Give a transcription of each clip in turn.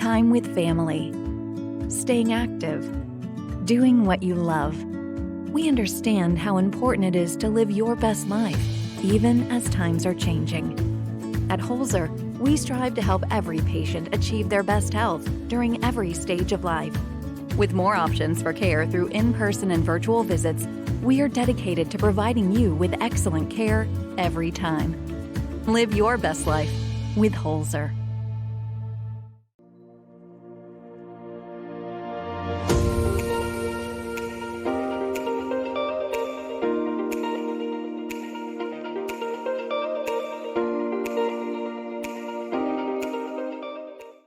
time with family, staying active, doing what you love. We understand how important it is to live your best life, even as times are changing. At Holzer, we strive to help every patient achieve their best health during every stage of life. With more options for care through in-person and virtual visits, we are dedicated to providing you with excellent care every time. Live your best life with Holzer.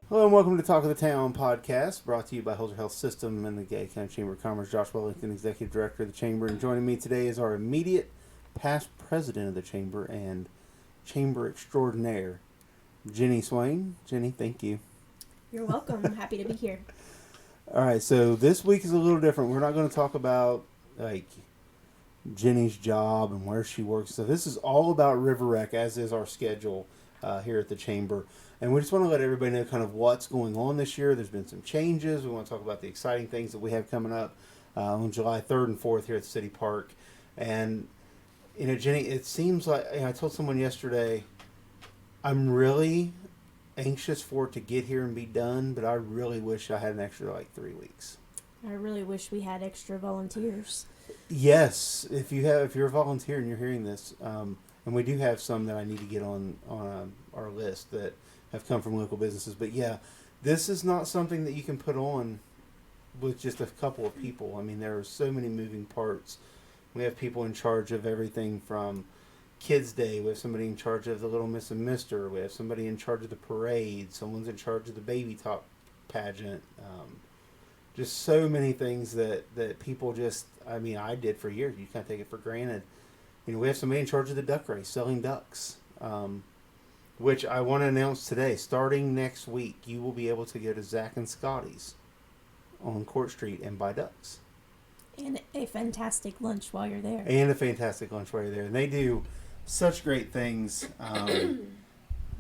Hello and welcome to Talk of the Town podcast, brought to you by Holzer Health System and the Gay County Chamber of Commerce. Josh Wellington, Executive Director of the Chamber, and joining me today is our immediate past President of the Chamber and Chamber Extraordinaire, Jenni Swain. Jenni, thank you. You're welcome. I'm happy to be here. All right, so this week is a little different. We're not going to talk about Jenni's job and where she works. So this is all about River Rec, as is our schedule here at the Chamber. And we just want to let everybody know kind of what's going on this year. There's been some changes. We want to talk about the exciting things that we have coming up on July 3rd and 4th here at the City Park. And, you know, Jenni, it seems like, I told someone yesterday, I'm really anxious for it to get here and be done, but I really wish I had an extra 3 weeks. I really wish we had extra volunteers. Yes, if you're a volunteer and you're hearing this, and we do have some that I need to get on our list that have come from local businesses. But yeah, this is not something that you can put on with just a couple of people. I mean, there are so many moving parts. We have people in charge of everything from Kids Day. We have somebody in charge of the Little Miss and Mister. We have somebody in charge of the parade. Someone's in charge of the baby talk pageant. Just so many things that people just, I mean, I did for years. You kind of take it for granted. You know, we have somebody in charge of the duck race, selling ducks. Which I want to announce today. Starting next week, you will be able to go to Zach and Scotty's on Court Street and buy ducks. And a fantastic lunch while you're there. And they do such great things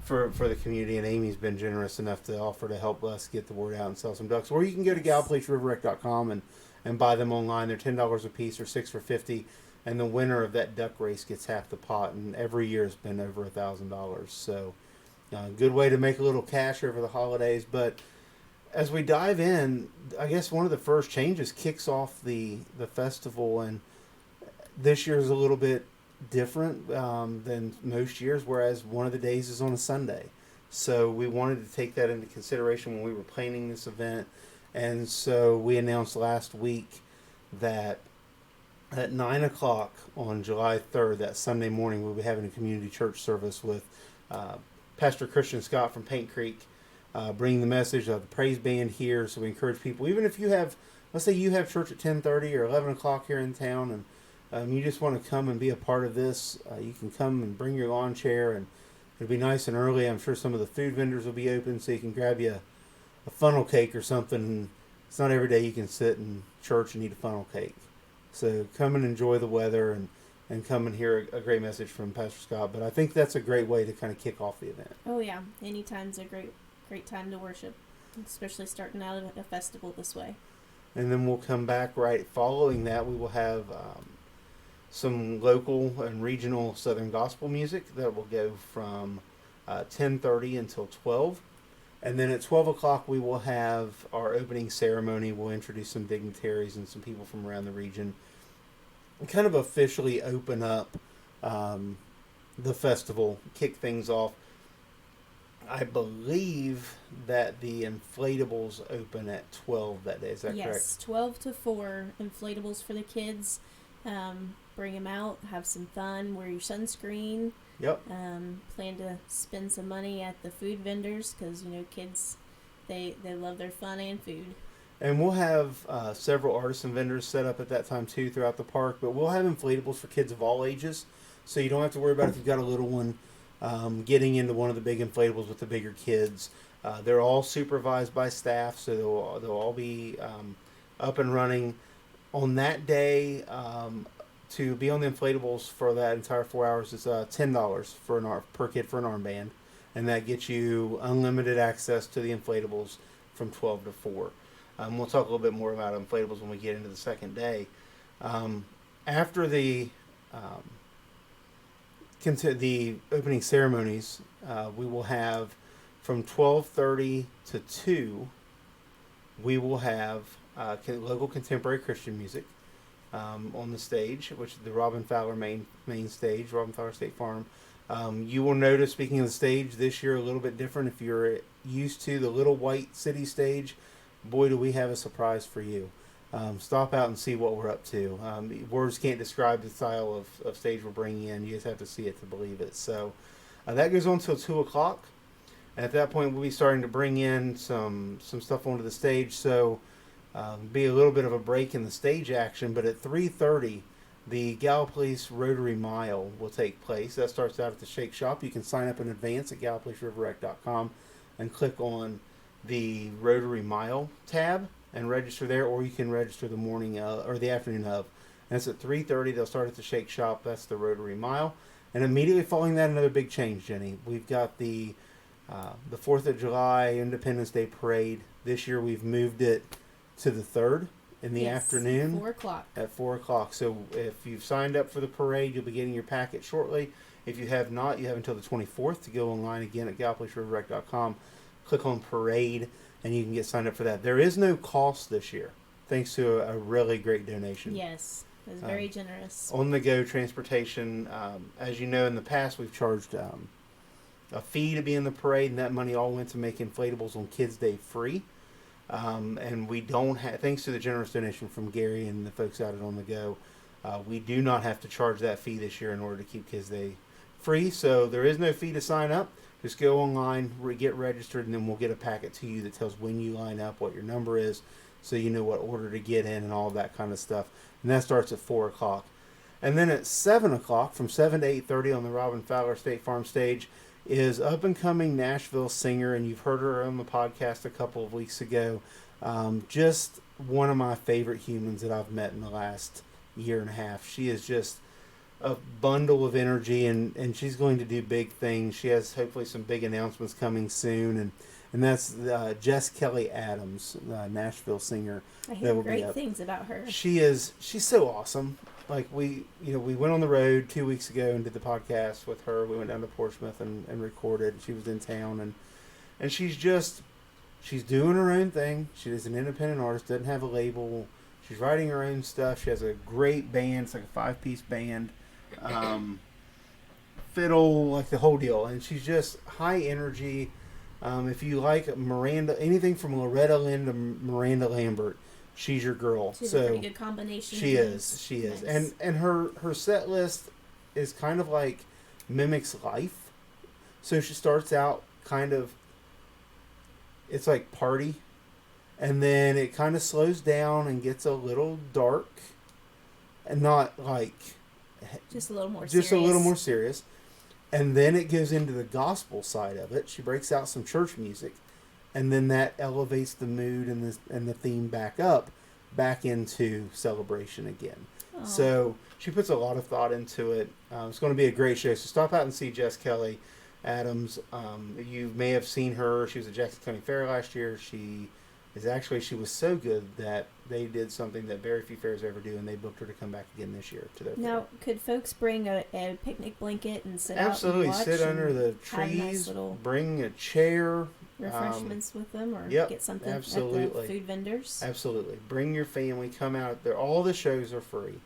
for the community. And Amy's been generous enough to offer to help us get the word out and sell some ducks. Or you can go to galplacerriverrec.com and buy them online. They're $10 a piece or $6 for $50. And the winner of that duck race gets half the pot, and every year has been over $1,000. So, good way to make a little cash over the holidays. But as we dive in, I guess one of the first changes kicks off the festival, and this year is a little bit different than most years, whereas one of the days is on a Sunday. So we wanted to take that into consideration when we were planning this event, and so we announced last week that at 9 o'clock on July 3rd, that Sunday morning, we'll be having a community church service with Pastor Christian Scott from Paint Creek, bringing the message of the praise band here. So we encourage people, even if you have, let's say you have church at 10:30 or 11 o'clock here in town, and you just want to come and be a part of this, you can come and bring your lawn chair, and it'll be nice and early. I'm sure some of the food vendors will be open, so you can grab you a funnel cake or something. It's not every day you can sit in church and eat a funnel cake. So come and enjoy the weather and come and hear a great message from Pastor Scott. But I think that's a great way to kind of kick off the event. Oh, yeah. Anytime's a great time to worship, especially starting out a festival this way. And then we'll come back right following that. We will have some local and regional Southern gospel music that will go from 10:30 until 12. And then at 12 o'clock, we will have our opening ceremony. We'll introduce some dignitaries and some people from around the region and kind of officially open up the festival, kick things off. I believe that the inflatables open at 12 that day. Is that correct? Yes, 12 to 4 inflatables for the kids. Bring them out, have some fun, wear your sunscreen. Yep. Plan to spend some money at the food vendors because, you know, kids, they love their fun and food. And we'll have several artisan vendors set up at that time, too, throughout the park. But we'll have inflatables for kids of all ages. So you don't have to worry about if you've got a little one getting into one of the big inflatables with the bigger kids. They're all supervised by staff, so they'll all be up and running. On that day, to be on the inflatables for that entire 4 hours is $10 per kid for an armband. And that gets you unlimited access to the inflatables from 12 to 4. We'll talk a little bit more about inflatables when we get into the second day. After the opening ceremonies, we will have from 12:30 to 2. We will have local contemporary Christian music on the stage, which is the Robin Fowler main stage, Robin Fowler State Farm. You will notice, speaking of the stage, this year a little bit different. If you're used to the little white city stage, boy, do we have a surprise for you. Stop out and see what we're up to. Words can't describe the style of stage we're bringing in. You just have to see it to believe it. So that goes on until 2 o'clock. At that point, we'll be starting to bring in some stuff onto the stage. So be a little bit of a break in the stage action. But at 3:30, the Gallipolis Rotary Mile will take place. That starts out at the Shake Shop. You can sign up in advance at GallipolisRiverWreck.com and click on the Rotary Mile tab and register there, or you can register the morning or the afternoon of. And it's at 3:30. They'll start at the Shake Shop. That's the Rotary Mile. And immediately following that, another big change, Jenny. We've got the 4th of July Independence Day Parade. This year we've moved it to the 3rd in the afternoon. 4 o'clock. At 4 o'clock. So if you've signed up for the parade, you'll be getting your packet shortly. If you have not, you have until the 24th to go online again at GallipolisRiverWreck.com. Click on Parade, and you can get signed up for that. There is no cost this year, thanks to a really great donation. Yes, it was very generous. On-the-go transportation. As you know, in the past, we've charged a fee to be in the parade, and that money all went to make inflatables on Kids Day free. And we don't have, thanks to the generous donation from Gary and the folks out at On The Go, we do not have to charge that fee this year in order to keep Kids Day free. So there is no fee to sign up. Just go online, get registered, and then we'll get a packet to you that tells when you line up, what your number is, so you know what order to get in and all of that kind of stuff. And that starts at 4 o'clock. And then at 7 o'clock, from 7 to 8:30 on the Robin Fowler State Farm stage, is up-and-coming Nashville singer, and you've heard her on the podcast a couple of weeks ago. Just one of my favorite humans that I've met in the last year and a half. She is just a bundle of energy, and she's going to do big things. She has hopefully some big announcements coming soon, and that's Jess Kelly Adams, Nashville singer. I hear great things about her. She's so awesome. Like we went on the road 2 weeks ago and did the podcast with her. We went down to Portsmouth and recorded. She was in town, and she's doing her own thing. She is an independent artist, doesn't have a label. She's writing her own stuff. She has a great band. It's like a 5-piece band. Fiddle, like the whole deal. And she's just high energy. If you like Miranda, anything from Loretta Lynn to Miranda Lambert, she's your girl. She's a pretty good combination. She is. Nice. And her set list is kind of like mimics life. So she starts out kind of, it's like party, and then it kind of slows down and gets a little dark, and not like just a little more serious. And then it goes into the gospel side of it. She breaks out some church music, and then that elevates the mood and the theme back into celebration again. Oh. So she puts a lot of thought into it. It's going to be a great show. So stop out and see Jess Kelly Adams. You may have seen her. She was at Jackson County Fair last year. She was so good that they did something that very few fairs ever do, and they booked her to come back again this year to their fair. Now, could folks bring a picnic blanket and sit Absolutely. out and watch? Sit under the trees, bring a chair. Refreshments with them, or get something at the food vendors. Absolutely. Bring your family, come out there. All the shows are free.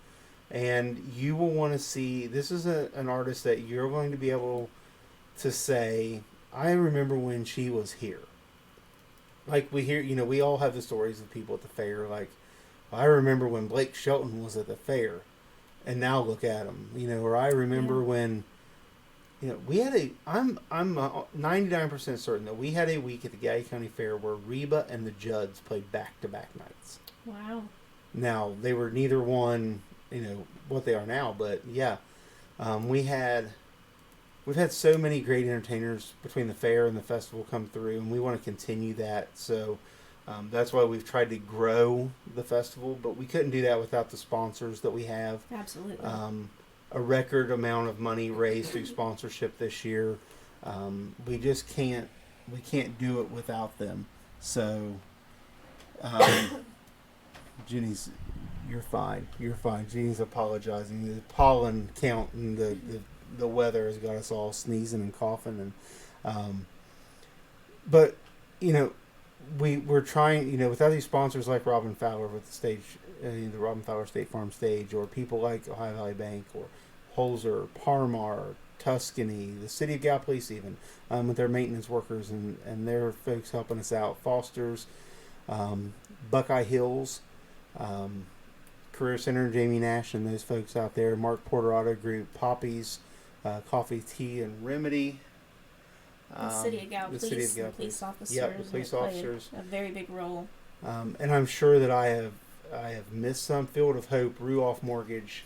And you will want to see, this is an artist that you're going to be able to say, I remember when she was here. Like we hear, we all have the stories of people at the fair. Like, I remember when Blake Shelton was at the fair, and now look at him. Or I remember when, we had I'm 99% certain that we had a week at the Gay County Fair where Reba and the Judds played back-to-back nights. Wow. Now, they were neither one, what they are now, but yeah, we've had so many great entertainers between the fair and the festival come through, and we want to continue that. So that's why we've tried to grow the festival, but we couldn't do that without the sponsors that we have. Absolutely. A record amount of money raised through sponsorship this year. We just can't do it without them. So, Jenny's, you're fine. You're fine. Jenny's apologizing. The pollen count and the weather has got us all sneezing and coughing. And but, we're trying, without these sponsors like Robin Fowler with the stage, the Robin Fowler State Farm stage, or people like Ohio Valley Bank or Holzer, Parmar, Tuscany, the city of Gallipolis even, with their maintenance workers and their folks helping us out, Foster's, Buckeye Hills, Career Center, Jamie Nash and those folks out there, Mark Porter Auto Group, Poppy's, Coffee, Tea, and Remedy. The city of Gallup Police, the police officers. Yep, the police officers. A very big role. And I'm sure that I have missed some. Field of Hope, Ruoff Mortgage.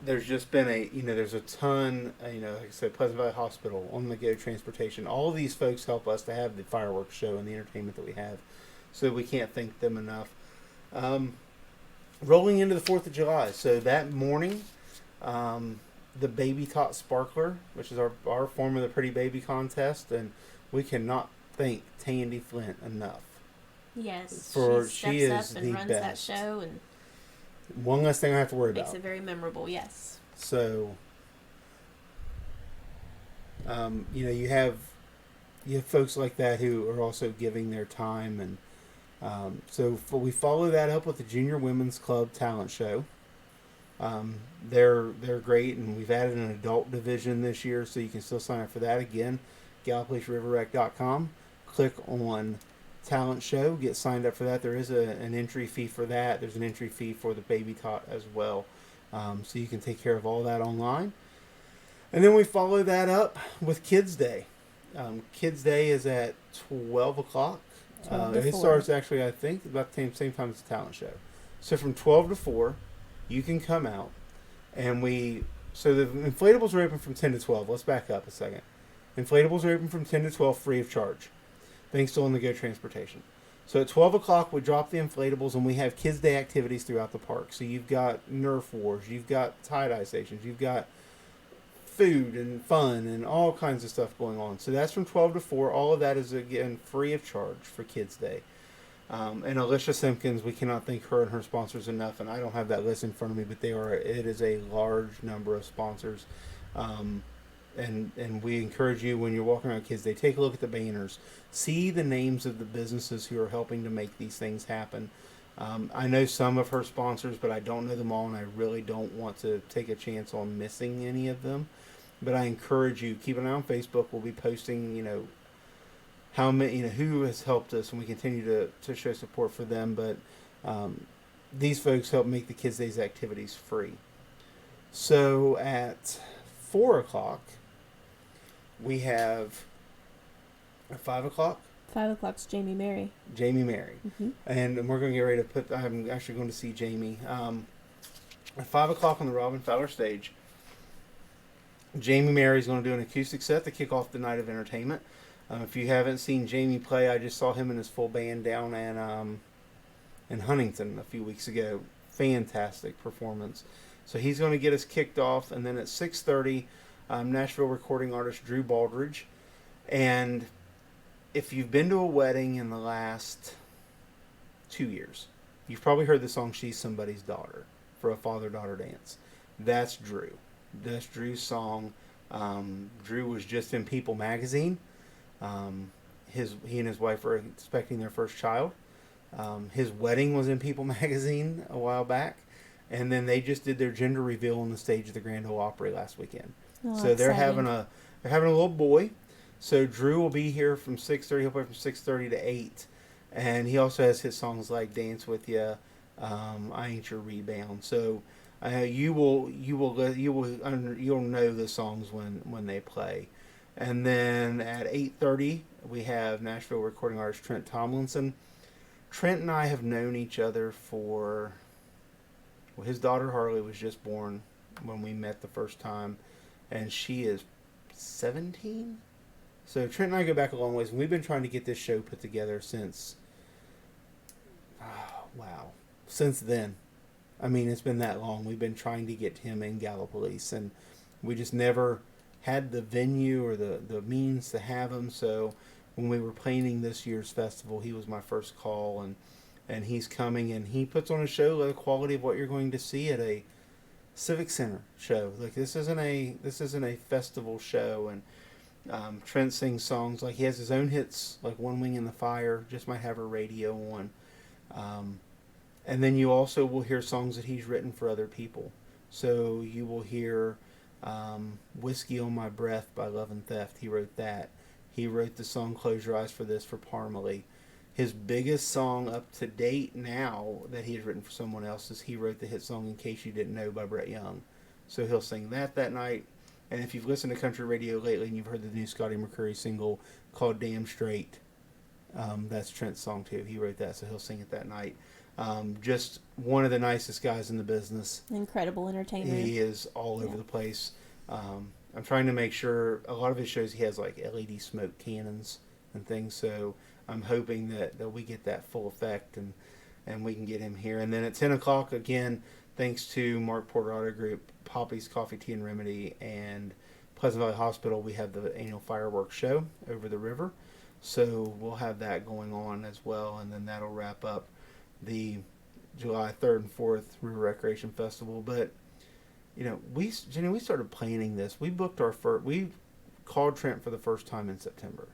There's just been there's a ton, like I said, Pleasant Valley Hospital, On the Go Transportation. All of these folks help us to have the fireworks show and the entertainment that we have. So we can't thank them enough. Rolling into the 4th of July. So that morning, the Baby TOTT Sparkler, which is our form of the Pretty Baby contest, and we cannot thank Tandy Flint enough. Yes, she is up and the runs best. That show and one less thing I have to worry about. Makes it very memorable. Yes. So, you have folks like that who are also giving their time, and we follow that up with the Junior Women's Club Talent Show. They're great, and we've added an adult division this year, so you can still sign up for that. Again, GallipoliceRiverWreck.com. Click on Talent Show, get signed up for that. There is an entry fee for that. There's an entry fee for the Baby Tot as well, so you can take care of all that online. And then we follow that up with Kids Day. Kids Day is at 12 o'clock. It starts actually, I think, about the same time as the talent show. So from 12 to 4, you can come out, and so the inflatables are open from 10 to 12. Let's back up a second. Inflatables are open from 10 to 12 free of charge, thanks to On the Go Transportation. So at 12 o'clock, we drop the inflatables, and we have Kids Day activities throughout the park. So you've got Nerf Wars, you've got tie-dye stations, you've got food and fun and all kinds of stuff going on. So that's from 12 to 4. All of that is, again, free of charge for Kids Day. And Alicia Simpkins, we cannot thank her and her sponsors enough, and I don't have that list in front of me, but it is a large number of sponsors. And we encourage you, when you're walking around Kids Day, take a look at the banners. See the names of the businesses who are helping to make these things happen. I know some of her sponsors, but I don't know them all, and I really don't want to take a chance on missing any of them. But I encourage you, keep an eye on Facebook. We'll be posting, how many, who has helped us, and we continue to show support for them. But these folks help make the Kids Days activities free. So at 4 o'clock, we have at 5 o'clock. 5 o'clock's Jamie Mary. Jamie Mary. Mm-hmm. And we're going to get ready to I'm actually going to see Jamie. At 5 o'clock on the Robin Fowler stage, Jamie Mary is going to do an acoustic set to kick off the night of entertainment. If you haven't seen Jamie play, I just saw him and his full band down in Huntington a few weeks ago. Fantastic performance. So he's going to get us kicked off. And then at 6:30, Nashville recording artist Drew Baldridge. And if you've been to a wedding in the last 2 years, you've probably heard the song She's Somebody's Daughter for a father-daughter dance. That's Drew. That's Drew's song. Drew was just in People magazine. He and his wife are expecting their first child. His wedding was in People magazine a while back. And then they just did their gender reveal on the stage of the Grand Ole Opry last weekend. Oh, so they're having a little boy. So Drew will be here from 6:30. He'll play from 6:30 to 8, and he also has his songs like "Dance with Ya," "I Ain't Your Rebound." So you'll know the songs when they play. And then at 8:30 we have Nashville recording artist Trent Tomlinson. Trent and I have known each other for. Well, his daughter Harley was just born when we met the first time, and she is 17. So Trent and I go back a long ways, and we've been trying to get this show put together since then. I mean, it's been that long. We've been trying to get him in Gallipolis, and we just never had the venue or the means to have him. So when we were planning this year's festival, he was my first call, and he's coming, and he puts on a show the quality of what you're going to see at a Civic Center show. Like this isn't a festival show, and Trent sings songs like he has his own hits, like One Wing in the Fire. Just might have a radio on, and then you also will hear songs that he's written for other people. So you will hear Whiskey on My Breath by Love and Theft. He wrote that. He wrote the song Close Your Eyes for This for Parmalee. His biggest song up to date now that he has written for someone else is he wrote the hit song In Case You Didn't Know by Brett Young. So he'll sing that night. And if you've listened to country radio lately and you've heard the new Scotty McCreery single called Damn Straight, that's Trent's song too. He wrote that, so he'll sing it that night. Just one of the nicest guys in the business. Incredible entertainer. He is all over the place. I'm trying to make sure a lot of his shows he has like LED smoke cannons and things, so I'm hoping that we get that full effect and we can get him here. And then at 10 o'clock, again, thanks to Mark Porter Auto Group, Poppy's Coffee, Tea, and Remedy, and Pleasant Valley Hospital, we have the annual fireworks show over the river. So we'll have that going on as well, and then that'll wrap up the July 3rd and 4th River Recreation Festival. But, you know, Jenny, we started planning this. We booked we called Trent for the first time in September.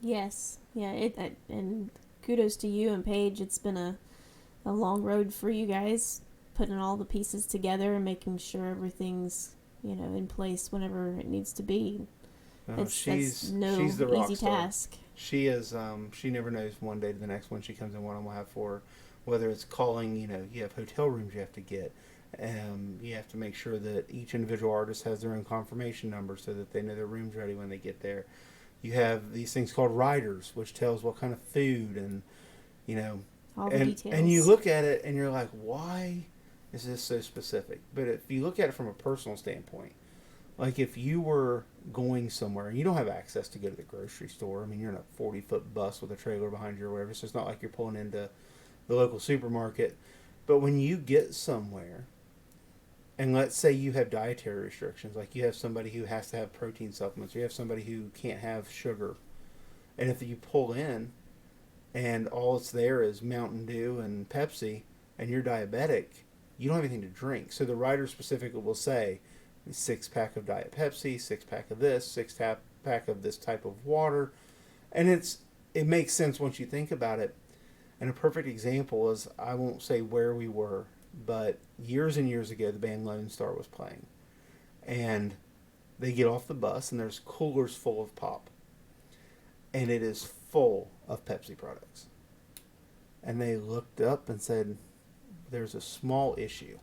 Yes. Yeah, and kudos to you and Paige. It's been a long road for you guys, putting all the pieces together and making sure everything's, in place whenever it needs to be. She's the rock star. Task. She is. She never knows one day to the next when she comes in what I'm gonna have for her. Whether it's calling, you have hotel rooms you have to get. You have to make sure that each individual artist has their own confirmation number so that they know their room's ready when they get there. You have these things called riders, which tells what kind of food and, all the details. And you look at it and you're like, why is this so specific? But if you look at it from a personal standpoint, like if you were going somewhere and you don't have access to go to the grocery store, I mean, you're in a 40-foot bus with a trailer behind you or whatever, so it's not like you're pulling into the local supermarket. But when you get somewhere, and let's say you have dietary restrictions, like you have somebody who has to have protein supplements, or you have somebody who can't have sugar, and if you pull in and all it's there is Mountain Dew and Pepsi, and you're diabetic, you don't have anything to drink. So the rider specifically will say, 6-pack of Diet Pepsi, 6-pack of this, 6-pack of this type of water. And it makes sense once you think about it. And a perfect example is, I won't say where we were, but years and years ago, the band Lone Star was playing. And they get off the bus, and there's coolers full of pop. And it is full of Pepsi products. And they looked up and said, there's a small issue.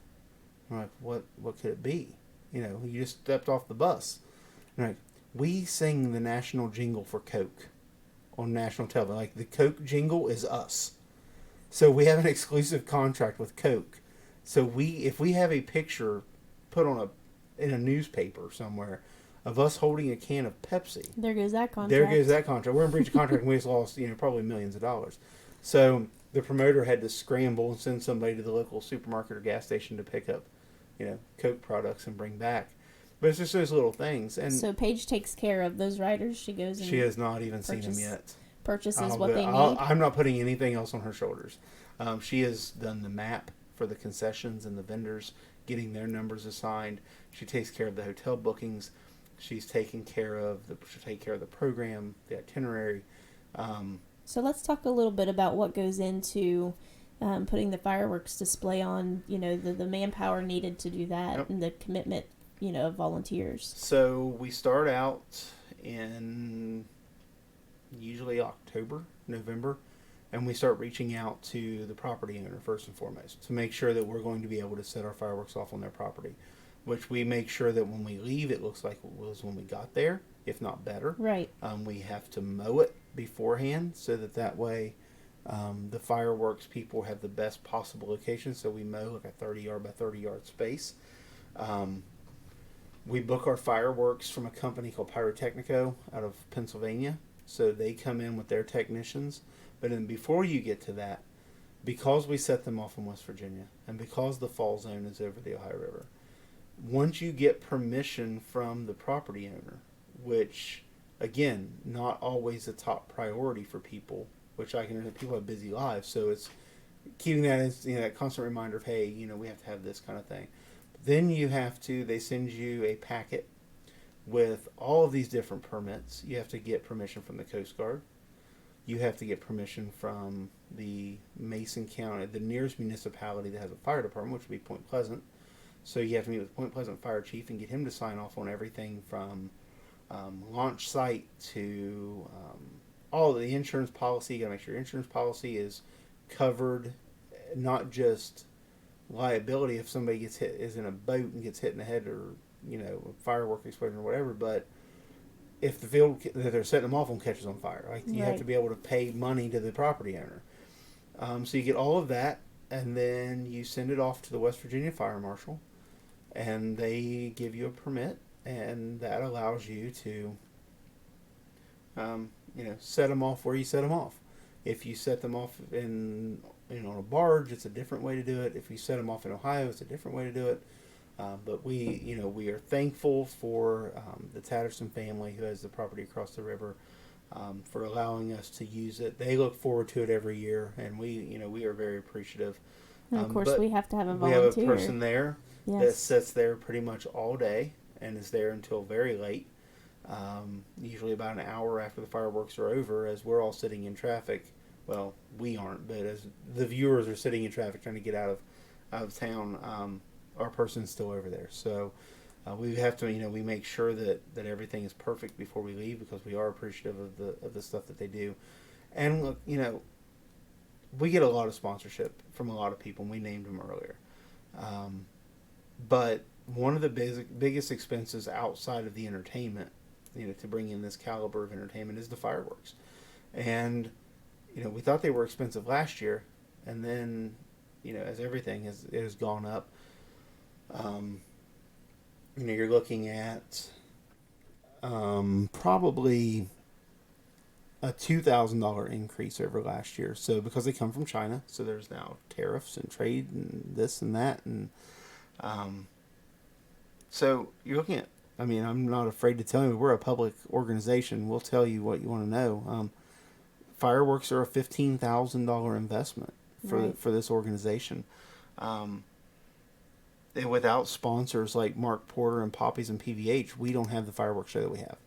I'm like, what could it be? You just stepped off the bus. And like, we sing the national jingle for Coke on national television. Like, the Coke jingle is us. So we have an exclusive contract with Coke. So if we have a picture put on in a newspaper somewhere of us holding a can of Pepsi, there goes that contract. We're in breach of contract, and we just lost probably millions of dollars. So the promoter had to scramble and send somebody to the local supermarket or gas station to pick up Coke products and bring back. But it's just those little things. And so Paige takes care of those riders. She goes and she has not even seen them yet. Purchases what they need. I'm not putting anything else on her shoulders. She has done the map for the concessions and the vendors, getting their numbers assigned. She takes care of the hotel bookings. She'll take care of the program, the itinerary. So let's talk a little bit about what goes into putting the fireworks display on, the manpower needed to do that. Yep. And the commitment, of volunteers. So we start out in usually October, November, and we start reaching out to the property owner first and foremost to make sure that we're going to be able to set our fireworks off on their property, which we make sure that when we leave, it looks like it was when we got there, if not better. Right. We have to mow it beforehand so that way the fireworks people have the best possible location. So we mow like a 30-yard by 30-yard space. We book our fireworks from a company called Pyrotechnico out of Pennsylvania. So they come in with their technicians. But then before you get to that, because we set them off in West Virginia, and because the fall zone is over the Ohio River, once you get permission from the property owner which, again, not always a top priority for people, which I can understand. People have busy lives, so it's keeping that as, that constant reminder of, hey, we have to have this kind of thing. Then they send you a packet with all of these different permits. You have to get permission from the Coast Guard. You have to get permission from the Mason County, the nearest municipality that has a fire department, which would be Point Pleasant. So you have to meet with the Point Pleasant fire chief and get him to sign off on everything from launch site to all of the insurance policy. You got to make sure your insurance policy is covered, not just liability if somebody is in a boat and gets hit in the head, or a firework explosion or whatever, but if the field that they're setting them off on catches on fire, like you have to be able to pay money to the property owner. So you get all of that, and then you send it off to the West Virginia Fire Marshal, and they give you a permit, and that allows you to set them off where you set them off. If you set them off on a barge, it's a different way to do it. If you set them off in Ohio, it's a different way to do it. But we are thankful for the Tatterson family, who has the property across the river, for allowing us to use it. They look forward to it every year, and we are very appreciative. And of course, we have to have a volunteer. We have a person there that Yes. sits there pretty much all day and is there until very late. Usually about an hour after the fireworks are over, as we're all sitting in traffic. Well, we aren't, but as the viewers are sitting in traffic trying to get out of town, our person's still over there. So we have to, we make sure that everything is perfect before we leave, because we are appreciative of the stuff that they do. And look, we get a lot of sponsorship from a lot of people, and we named them earlier. But one of the biggest expenses outside of the entertainment, to bring in this caliber of entertainment, is the fireworks. And we thought they were expensive last year, and then as everything has gone up, you're looking at probably a $2,000 increase over last year. So because they come from China, so there's now tariffs and trade and this and that, and so you're looking at. I'm not afraid to tell you, we're a public organization. We'll tell you what you want to know. Fireworks are a $15,000 investment for this organization. And without sponsors like Mark Porter and Poppies and PVH, we don't have the fireworks show that we have.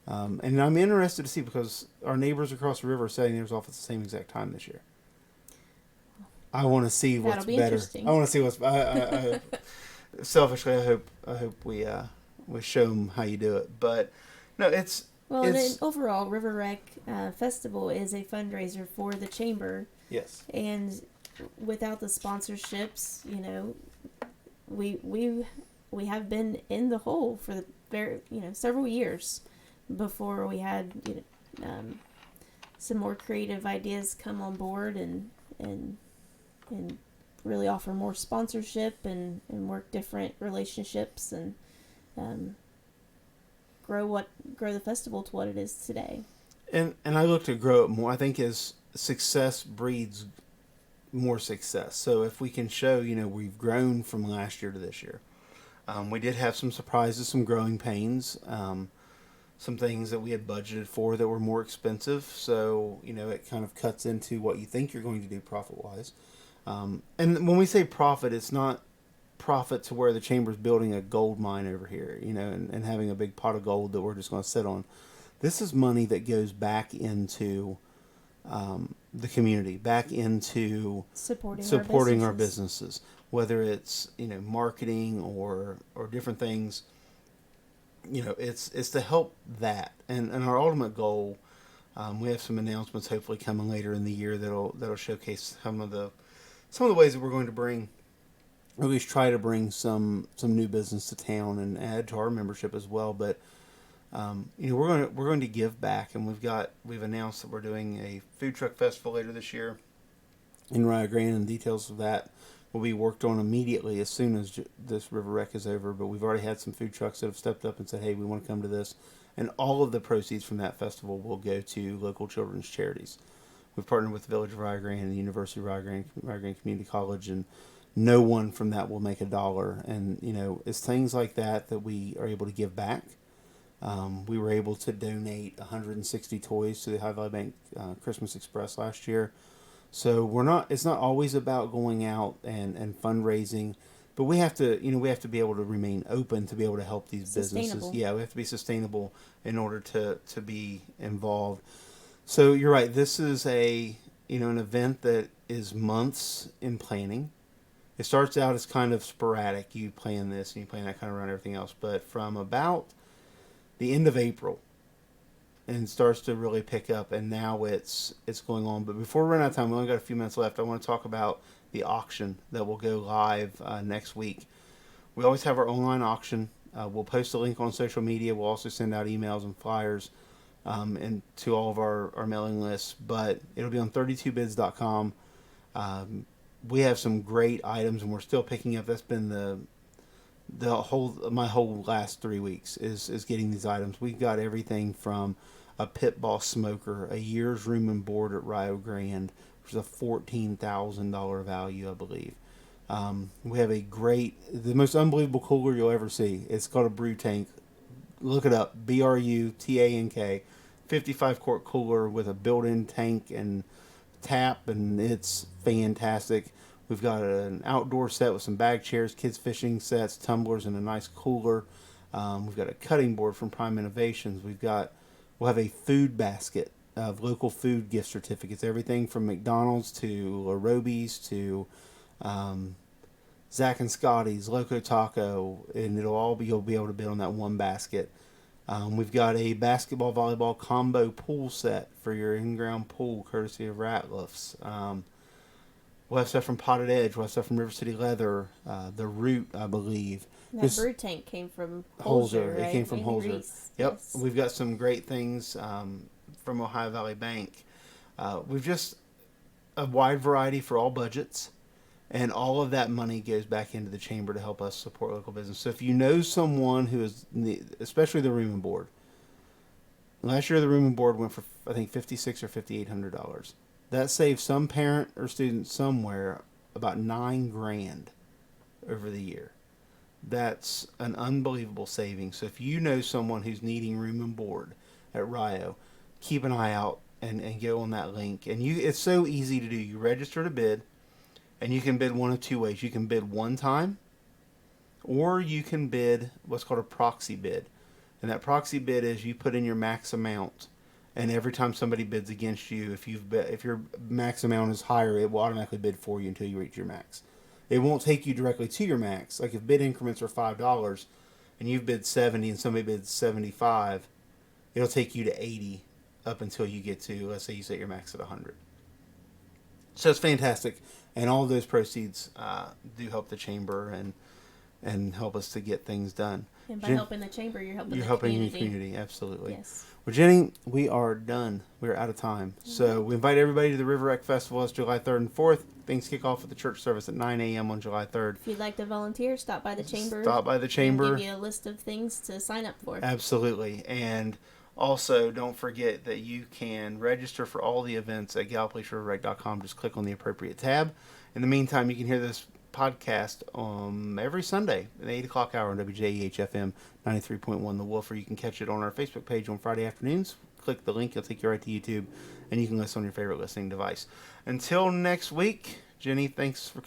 And I'm interested to see, because our neighbors across the river are setting theirs off at the same exact time this year. I want to see what's better. I want to see what's. Selfishly, I hope we show them how you do it. But no, it's. Well, and then overall, River Rec Festival is a fundraiser for the chamber. Yes. And without the sponsorships, we have been in the hole for several years before we had some more creative ideas come on board and really offer more sponsorship and work different relationships and grow the festival to what it is today. And I look to grow it more. I think as success breeds more success. So if we can show, we've grown from last year to this year. We did have some surprises, some growing pains, some things that we had budgeted for that were more expensive. So, it kind of cuts into what you think you're going to do profit-wise. And when we say profit, it's not profit to where the chamber's building a gold mine over here, and having a big pot of gold that we're just going to sit on. This is money that goes back into the community, back into supporting our businesses, whether it's marketing or different things. It's to help that, and our ultimate goal. We have some announcements hopefully coming later in the year that'll showcase some of the ways that we're going to bring, or at least try to bring some new business to town and add to our membership as well. But we're going to give back, and we've announced that we're doing a food truck festival later this year in Rio Grande, and details of that will be worked on immediately as soon as this River Rec is over. But we've already had some food trucks that have stepped up and said, hey, we want to come to this, and all of the proceeds from that festival will go to local children's charities. We've partnered with the Village of Rio Grande and the University of Rio Grande Community College, and no one from that will make $1. And it's things like that we are able to give back. We were able to donate 160 toys to the Ohio Valley Bank Christmas Express last year. So it's not always about going out and fundraising, but we have to be able to remain open to be able to help these businesses. Yeah, we have to be sustainable in order to be involved. So you're right. This is an event that is months in planning. It starts out as kind of sporadic. You plan this and you plan that kind of around everything else. But from about the end of April, and starts to really pick up, and now it's going on. But before we run out of time, we only got a few minutes left. I want to talk about the auction that will go live next week. We always have our online auction. We'll post a link on social media. We'll also send out emails and flyers and to all of our mailing lists. But it'll be on 32bids.com. We have some great items, and we're still picking up. That's been my whole last 3 weeks is getting these items. We've got everything from a Pit Boss smoker, a year's room and board at Rio Grande, which is a $14,000 value, I believe. We have the most unbelievable cooler you'll ever see. It's called a Brew Tank. Look it up, BRUTANK, 55 quart cooler with a built-in tank and tap, and it's fantastic. We've got an outdoor set with some bag chairs, kids fishing sets, tumblers, and a nice cooler. We've got a cutting board from Prime Innovations. We'll have a food basket of local food gift certificates, everything from McDonald's to La Roby's to Zach and Scotty's, Loco Taco, and you'll be able to bid on that one basket. We've got a basketball volleyball combo pool set for your in-ground pool, courtesy of Ratliff's. We'll have stuff from Potted Edge. We'll have stuff from River City Leather. The Root, I believe. That brew tank came from Holzer. Right? It came from Holzer. Reese. Yep. Yes. We've got some great things from Ohio Valley Bank. We've just a wide variety for all budgets. And all of that money goes back into the chamber to help us support local business. So if you know someone who is, especially the room and board. Last year the room and board went for, I think, $5,600 or $5,800. That saves some parent or student somewhere about $9,000 over the year. That's an unbelievable savings. So if you know someone who's needing room and board at Rio, keep an eye out and go on that link. And it's so easy to do. You register to bid, and you can bid one of two ways. You can bid one time, or you can bid what's called a proxy bid. And that proxy bid is you put in your max amount, and every time somebody bids against you, if your max amount is higher, it will automatically bid for you until you reach your max. It won't take you directly to your max. Like if bid increments are $5 and you've bid 70 and somebody bids 75, it'll take you to 80 up until you get to, let's say you set your max at 100. So it's fantastic. And all of those proceeds do help the chamber and help us to get things done. And by helping the chamber, you're helping the community. Absolutely. Yes. Well, Jenny, we are done. We're out of time. So we invite everybody to the River Rec Festival. It's July 3rd and 4th. Things kick off with the church service at 9 a.m. on July 3rd. If you'd like to volunteer, stop by the chamber. Give you a list of things to sign up for. Absolutely. And also, don't forget that you can register for all the events at galplacerec.com. Just click on the appropriate tab. In the meantime, you can hear this podcast every Sunday at the 8 o'clock hour on WJEH-FM 93.1 The Wolf, or you can catch it on our Facebook page on Friday afternoons. Click the link, it'll take you right to YouTube, and you can listen on your favorite listening device. Until next week, Jenny, thanks for